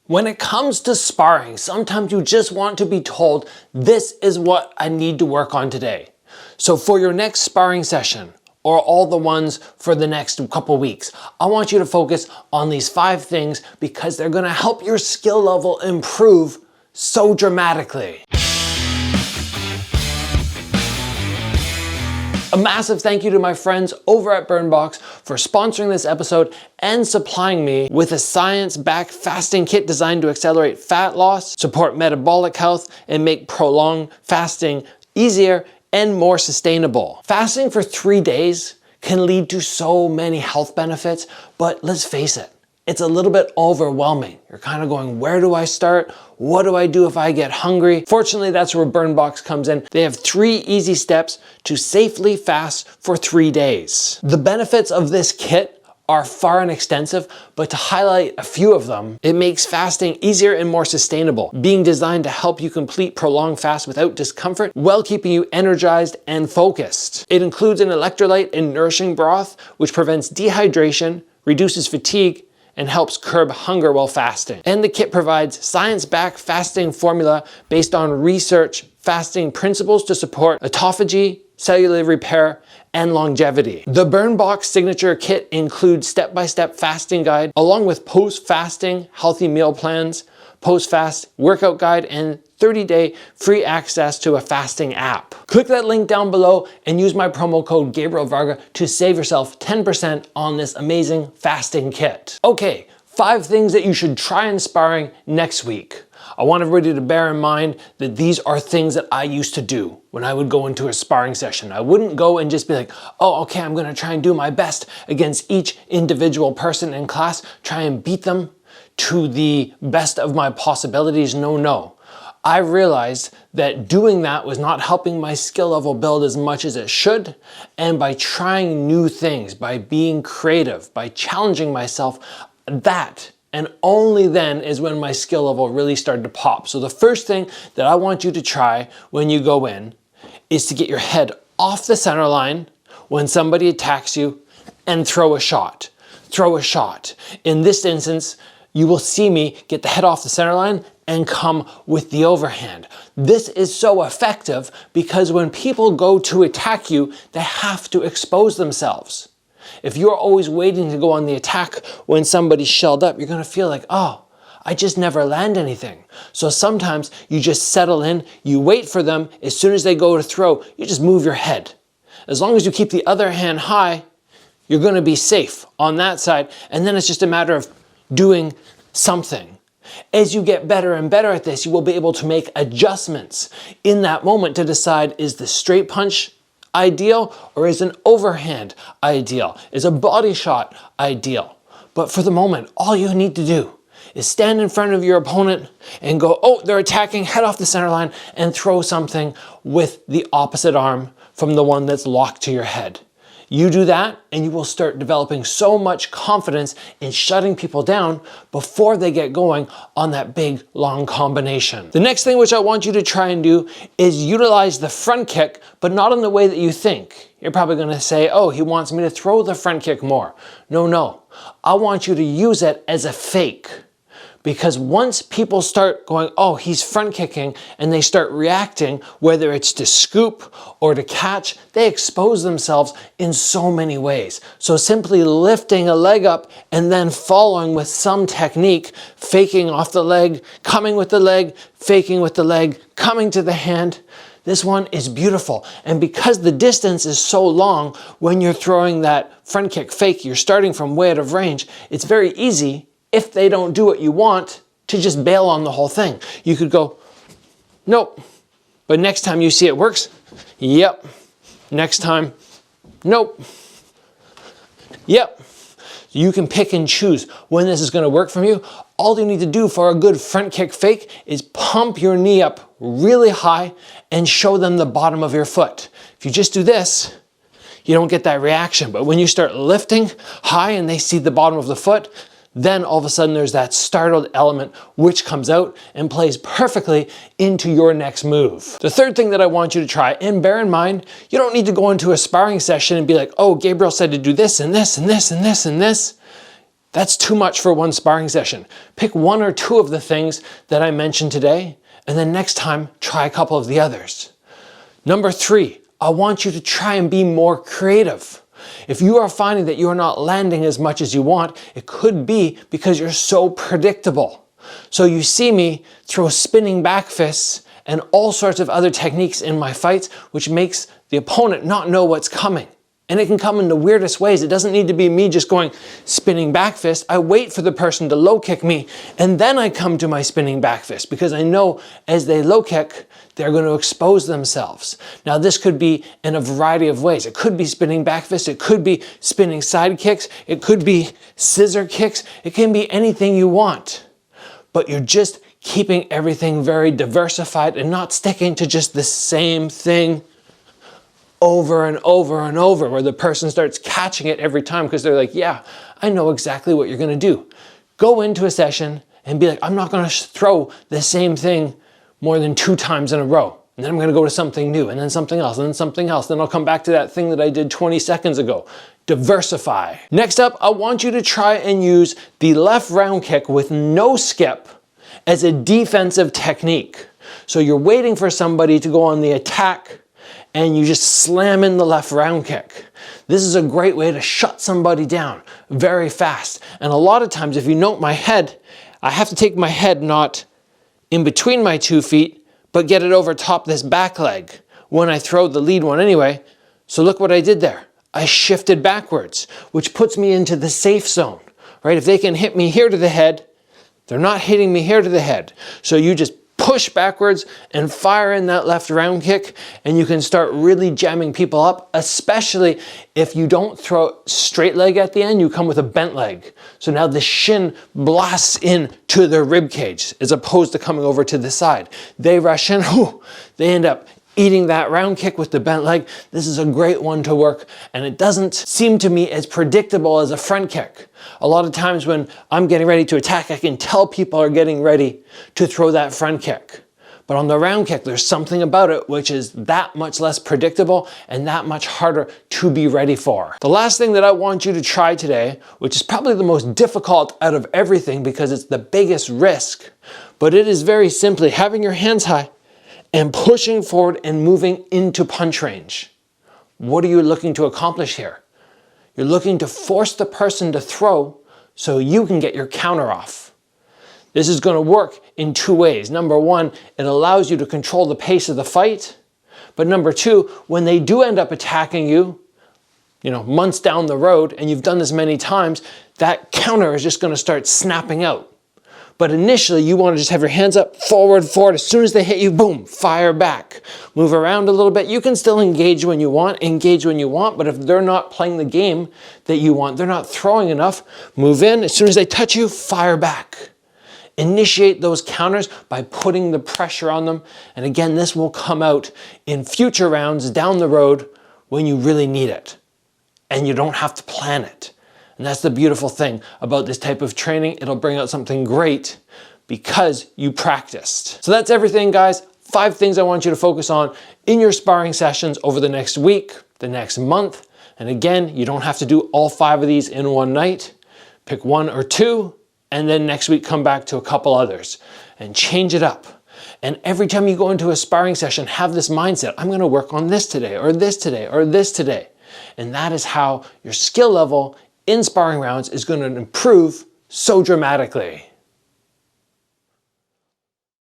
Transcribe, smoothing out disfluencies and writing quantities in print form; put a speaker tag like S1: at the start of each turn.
S1: When it comes to sparring, sometimes you just want to be told, this is what I need to work on today. So for your next sparring session, or all the ones for the next couple weeks, I want you to focus on these 5 things because they're gonna help your skill level improve so dramatically. A massive thank you to my friends over at Burnbox for sponsoring this episode and supplying me with a science-backed fasting kit designed to accelerate fat loss, support metabolic health, and make prolonged fasting easier and more sustainable. Fasting for 3 days can lead to so many health benefits, but let's face it, it's a little bit overwhelming. You're kind of going, where do I start? What do I do if I get hungry? Fortunately, that's where Burnbox comes in. They have 3 easy steps to safely fast for 3 days. The benefits of this kit are far and extensive, but to highlight a few of them, it makes fasting easier and more sustainable, being designed to help you complete prolonged fasts without discomfort, while keeping you energized and focused. It includes an electrolyte and nourishing broth, which prevents dehydration, reduces fatigue, and helps curb hunger while fasting. And the kit provides science-backed fasting formula based on research fasting principles to support autophagy, cellular repair, and longevity. The Burnbox signature kit includes step-by-step fasting guide, along with post-fasting healthy meal plans, post-fast workout guide, and 30-day free access to a fasting app. Click that link down below and use my promo code Gabriel Varga to save yourself 10% on this amazing fasting kit. Okay, 5 things that you should try in sparring next week. I want everybody to bear in mind that these are things that I used to do when I would go into a sparring session. I wouldn't go and just be like, oh, okay, I'm gonna try and do my best against each individual person in class, try and beat them to the best of my possibilities. No. I realized that doing that was not helping my skill level build as much as it should, and by trying new things, by being creative, by challenging myself, that and only then is when my skill level really started to pop. So the first thing that I want you to try when you go in is to get your head off the center line when somebody attacks you and throw a shot. Throw a shot. In this instance, you will see me get the head off the center line and come with the overhand. This is so effective because when people go to attack you, they have to expose themselves. If you're always waiting to go on the attack when somebody's shelled up, you're gonna feel like, oh, I just never land anything. So sometimes you just settle in, you wait for them, as soon as they go to throw, you just move your head. As long as you keep the other hand high, you're gonna be safe on that side, and then it's just a matter of doing something. As you get better and better at this, you will be able to make adjustments in that moment to decide, is the straight punch ideal or is an overhand ideal? Is a body shot ideal? But for the moment, all you need to do is stand in front of your opponent and go, oh, they're attacking, head off the center line, and throw something with the opposite arm from the one that's locked to your head. You do that and you will start developing so much confidence in shutting people down before they get going on that big long combination. The next thing which I want you to try and do is utilize the front kick, but not in the way that you think. You're probably gonna say, oh, he wants me to throw the front kick more. No. I want you to use it as a fake. Because once people start going, oh, he's front kicking, and they start reacting, whether it's to scoop or to catch, they expose themselves in so many ways. So simply lifting a leg up and then following with some technique, faking off the leg, coming with the leg, faking with the leg, coming to the hand. This one is beautiful. And because the distance is so long, when you're throwing that front kick fake, you're starting from way out of range, it's very easy, if they don't do what you want, to just bail on the whole thing. You could go, nope. But next time you see it works, yep. Next time, nope. Yep. You can pick and choose when this is gonna work for you. All you need to do for a good front kick fake is pump your knee up really high and show them the bottom of your foot. If you just do this, you don't get that reaction. But when you start lifting high and they see the bottom of the foot, then all of a sudden there's that startled element which comes out and plays perfectly into your next move. The third thing that I want you to try, and bear in mind, you don't need to go into a sparring session and be like, oh, Gabriel said to do this and this and this and this and this. That's too much for one sparring session. Pick one or two of the things that I mentioned today, and then next time, try a couple of the others. Number 3, I want you to try and be more creative. If you are finding that you are not landing as much as you want, it could be because you're so predictable. So you see me throw spinning back fists and all sorts of other techniques in my fights, which makes the opponent not know what's coming. And it can come in the weirdest ways. It doesn't need to be me just going spinning back fist. I wait for the person to low kick me, and then I come to my spinning back fist, because I know as they low kick, they're going to expose themselves. Now this could be in a variety of ways. It could be spinning back fist. It could be spinning side kicks. It could be scissor kicks. It can be anything you want. But you're just keeping everything very diversified and not sticking to just the same thing over and over and over, where the person starts catching it every time because they're like, yeah, I know exactly what you're going to do. Go into a session and be like, I'm not going to throw the same thing more than 2 times in a row. And then I'm going to go to something new, and then something else, and then something else. Then I'll come back to that thing that I did 20 seconds ago. Diversify. Next up, I want you to try and use the left round kick with no skip as a defensive technique. So you're waiting for somebody to go on the attack, and you just slam in the left round kick. This is a great way to shut somebody down very fast. And a lot of times, if you note my head, I have to take my head not in between my 2 feet, but get it over top this back leg when I throw the lead one anyway. So look what I did there. I shifted backwards, which puts me into the safe zone, right? If they can hit me here to the head, they're not hitting me here to the head. So you just push backwards and fire in that left round kick, and you can start really jamming people up, especially if you don't throw straight leg at the end, you come with a bent leg. So now the shin blasts in to their rib cage as opposed to coming over to the side. They rush in, they end up eating that round kick with the bent leg. This is a great one to work, and it doesn't seem to me as predictable as a front kick. A lot of times when I'm getting ready to attack, I can tell people are getting ready to throw that front kick. But on the round kick, there's something about it which is that much less predictable and that much harder to be ready for. The last thing that I want you to try today, which is probably the most difficult out of everything because it's the biggest risk, but it is very simply having your hands high and pushing forward and moving into punch range. What are you looking to accomplish here? You're looking to force the person to throw so you can get your counter off. This is going to work in 2 ways. Number 1, it allows you to control the pace of the fight. But number 2, when they do end up attacking you, months down the road, and you've done this many times, that counter is just going to start snapping out. But initially, you want to just have your hands up, forward. As soon as they hit you, boom, fire back. Move around a little bit. You can still engage when you want, but if they're not playing the game that you want, they're not throwing enough, move in. As soon as they touch you, fire back. Initiate those counters by putting the pressure on them. And again, this will come out in future rounds down the road when you really need it. And you don't have to plan it. And that's the beautiful thing about this type of training. It'll bring out something great because you practiced. So that's everything, guys. 5 things I want you to focus on in your sparring sessions over the next week, the next month. And again, you don't have to do all 5 of these in one night. Pick 1 or 2, and then next week come back to a couple others and change it up. And every time you go into a sparring session, have this mindset, I'm going to work on this today, or this today, or this today. And that is how your skill level in sparring rounds is going to improve so dramatically.